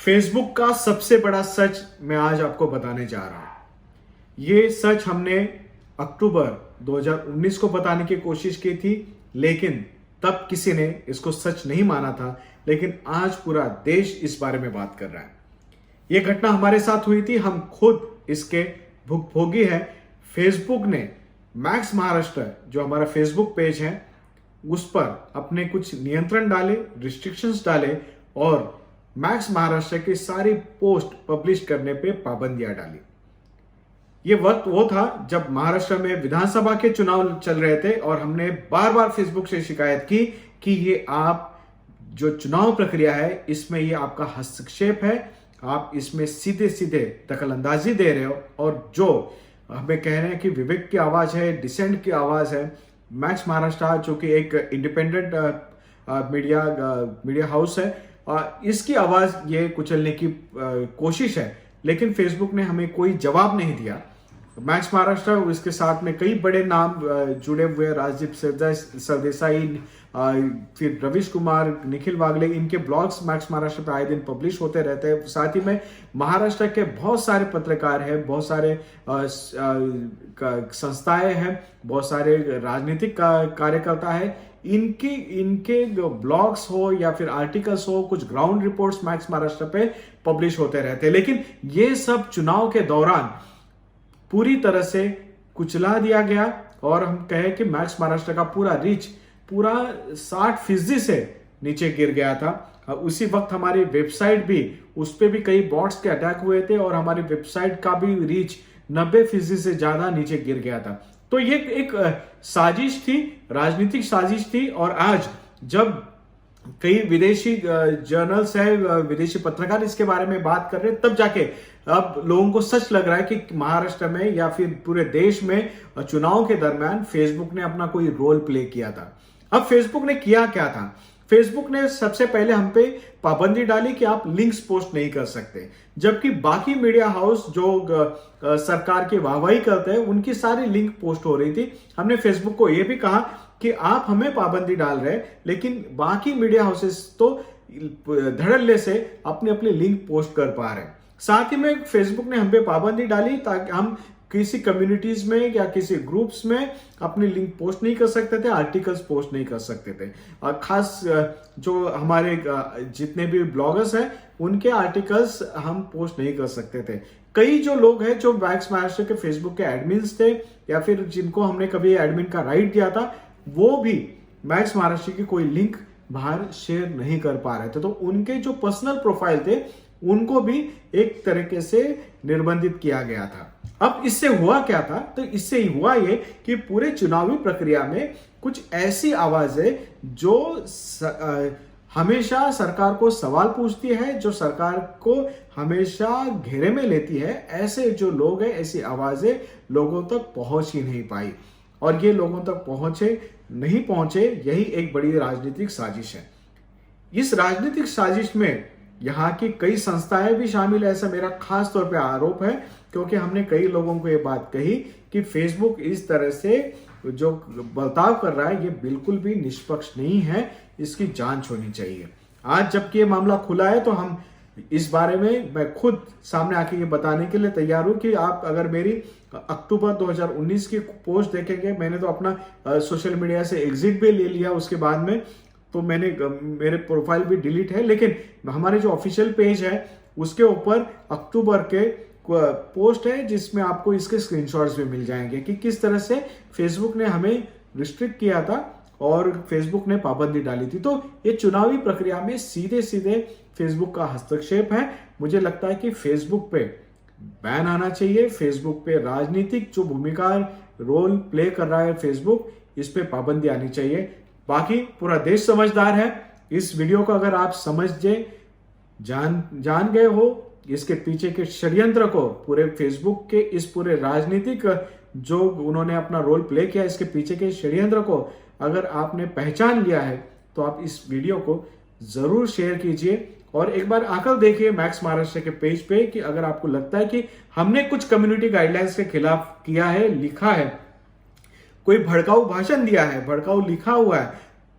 Facebook का सबसे बड़ा सच मैं आज आपको बताने जा रहा हूं। ये सच हमने अक्टूबर 2019 को बताने की कोशिश की थी, लेकिन तब किसी ने इसको सच नहीं माना था। लेकिन आज पूरा देश इस बारे में बात कर रहा है। यह घटना हमारे साथ हुई थी, हम खुद इसके भुगभोगी हैं। फेसबुक ने मैक्स महाराष्ट्र, जो हमारा फेसबुक पेज है, उस पर अपने कुछ नियंत्रण डाले, रिस्ट्रिक्शंस डाले और मैक्स महाराष्ट्र की सारी पोस्ट पब्लिश करने पे पाबंदियां डाली। ये वक्त वो था जब महाराष्ट्र में विधानसभा के चुनाव चल रहे थे और हमने बार बार फेसबुक से शिकायत की कि ये आप जो चुनाव प्रक्रिया है इसमें ये आपका हस्तक्षेप है, आप इसमें सीधे सीधे दखलंदाजी दे रहे हो। और जो हमें कह रहे हैं कि विवेक की आवाज है, डिसेंट की आवाज है, मैक्स महाराष्ट्र जो कि एक इंडिपेंडेंट मीडिया हाउस है, इसकी आवाज ये कुचलने की कोशिश है। लेकिन फेसबुक ने हमें कोई जवाब नहीं दिया। मैक्स महाराष्ट्र, इसके साथ में कई बड़े नाम जुड़े हुए, राजदीप सरदेसाई, फिर रविश कुमार, निखिल वागले, इनके ब्लॉग्स मैक्स महाराष्ट्र पे आए दिन पब्लिश होते रहते हैं। साथ ही में महाराष्ट्र के बहुत सारे पत्रकार हैं, बहुत सारे संस्थाएं हैं, बहुत सारे राजनीतिक कार्यकर्ता है। इनके जो ब्लॉग्स हो या फिर आर्टिकल्स हो, कुछ ग्राउंड रिपोर्ट्स मैक्स महाराष्ट्र पे पब्लिश होते रहते हैं। लेकिन ये सब चुनाव के दौरान पूरी तरह से कुचला दिया गया और हम कहें कि मैक्स महाराष्ट्र का पूरा रीच पूरा 60% से नीचे गिर गया था। उसी वक्त हमारी वेबसाइट भी, उस पर भी कई बॉट्स के अटैक हुए थे और हमारी वेबसाइट का भी रीच 90% से ज्यादा नीचे गिर गया था। तो ये एक साजिश थी, राजनीतिक साजिश थी। और आज जब कई विदेशी जर्नल्स है, विदेशी पत्रकार इसके बारे में बात कर रहे हैं, तब जाके अब लोगों को सच लग रहा है कि महाराष्ट्र में या फिर पूरे देश में चुनाव के दरमियान फेसबुक ने अपना कोई रोल प्ले किया था। अब फेसबुक ने किया क्या था? फेसबुक ने सबसे पहले हम पे पाबंदी डाली कि आप लिंक्स पोस्ट नहीं कर सकते, जबकि बाकी मीडिया हाउस जो सरकार की वाहवाही करते हैं उनकी सारी लिंक पोस्ट हो रही थी। हमने फेसबुक को यह भी कहा कि आप हमें पाबंदी डाल रहे हैं, लेकिन बाकी मीडिया हाउसेस तो धड़ल्ले से अपनी अपनी लिंक पोस्ट कर पा रहे हैं। साथ ही में फेसबुक ने हम पे पाबंदी डाली ताकि हम किसी कम्युनिटीज में या किसी ग्रुप्स में अपनी लिंक पोस्ट नहीं कर सकते थे, आर्टिकल्स पोस्ट नहीं कर सकते थे। और खास जो हमारे जितने भी ब्लॉगर्स हैं उनके आर्टिकल्स हम पोस्ट नहीं कर सकते थे। कई जो लोग हैं जो मैक्स महाराष्ट्र के फेसबुक के एडमिन्स थे या फिर जिनको हमने कभी एडमिन का राइट दिया था, वो भी मैक्स महाराष्ट्र की कोई लिंक बाहर शेयर नहीं कर पा रहे थे। तो उनके जो पर्सनल प्रोफाइल थे उनको भी एक तरीके से निर्बंधित किया गया था। अब इससे हुआ क्या था? तो इससे हुआ ये कि पूरे चुनावी प्रक्रिया में कुछ ऐसी आवाजें जो हमेशा सरकार को सवाल पूछती है, जो सरकार को हमेशा घेरे में लेती है, ऐसे जो लोग हैं, ऐसी आवाजें लोगों तक पहुंच ही नहीं पाई। और ये लोगों तक नहीं पहुंचे, यही एक बड़ी राजनीतिक साजिश है। इस राजनीतिक साजिश में यहाँ की कई संस्थाएं भी शामिल है, ऐसा मेरा खास तौर पे आरोप है, क्योंकि हमने कई लोगों को ये बात कही कि फेसबुक इस तरह से जो बर्ताव कर रहा है ये बिल्कुल भी निष्पक्ष नहीं है, इसकी जांच होनी चाहिए। आज जबकि ये मामला खुला है तो हम इस बारे में मैं खुद सामने आके ये बताने के लिए तैयार हूं कि आप अगर मेरी अक्टूबर 2019 की पोस्ट देखेंगे, मैंने तो अपना सोशल मीडिया से एग्जिट भी ले लिया उसके बाद में, तो मेरे प्रोफाइल भी डिलीट है, लेकिन हमारे जो ऑफिशियल पेज है उसके ऊपर अक्टूबर के पोस्ट है जिसमें आपको इसके स्क्रीनशॉट्स भी मिल जाएंगे कि किस तरह से फेसबुक ने हमें रिस्ट्रिक्ट किया था और फेसबुक ने पाबंदी डाली थी। तो ये चुनावी प्रक्रिया में सीधे सीधे फेसबुक का हस्तक्षेप है। मुझे लगता है कि फेसबुक पे बैन आना चाहिए। फेसबुक पे राजनीतिक जो भूमिका रोल प्ले कर रहा है फेसबुक, इस पे पाबंदी आनी चाहिए। बाकी पूरा देश समझदार है। इस वीडियो को अगर आप जान गए हो इसके पीछे के षड्यंत्र को, पूरे फेसबुक के इस पूरे राजनीतिक जो उन्होंने अपना रोल प्ले किया, इसके पीछे के षड्यंत्र को अगर आपने पहचान लिया है तो आप इस वीडियो को जरूर शेयर कीजिए और एक बार आकर देखिए मैक्स महाराष्ट्र के पेज पे कि अगर आपको लगता है कि हमने कुछ कम्युनिटी गाइडलाइंस के खिलाफ किया है, लिखा है, कोई भड़काऊ भाषण दिया है, भड़काऊ लिखा हुआ है,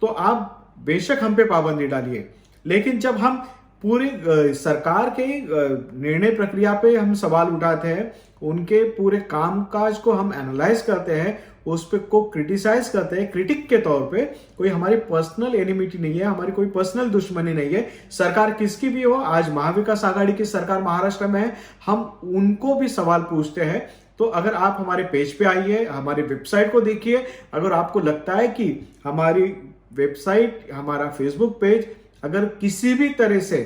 तो आप बेशक हम पे पाबंदी डालिए। लेकिन जब हम पूरी सरकार के निर्णय प्रक्रिया पे हम सवाल उठाते हैं, उनके पूरे कामकाज को हम एनालाइज करते हैं, उस पे को क्रिटिसाइज करते हैं क्रिटिक के तौर पे। कोई हमारी पर्सनल एनिमिटी नहीं है, हमारी कोई पर्सनल दुश्मनी नहीं है। सरकार किसकी भी हो, आज महाविकास आघाड़ी की सरकार महाराष्ट्र में है, हम उनको भी सवाल पूछते हैं। तो अगर आप हमारे पेज पे आइए, हमारे वेबसाइट को देखिए, अगर आपको लगता है कि हमारी वेबसाइट, हमारा फेसबुक पेज अगर किसी भी तरह से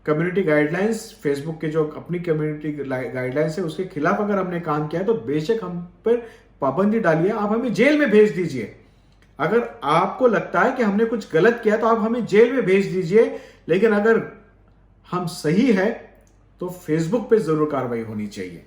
कम्युनिटी गाइडलाइंस, फेसबुक के जो अपनी कम्युनिटी गाइडलाइंस है उसके खिलाफ अगर हमने काम किया है, तो बेशक हम पर पाबंदी डालिए, आप हमें जेल में भेज दीजिए। अगर आपको लगता है कि हमने कुछ गलत किया तो आप हमें जेल में भेज दीजिए, लेकिन अगर हम सही है तो फेसबुक पे जरूर कार्रवाई होनी चाहिए।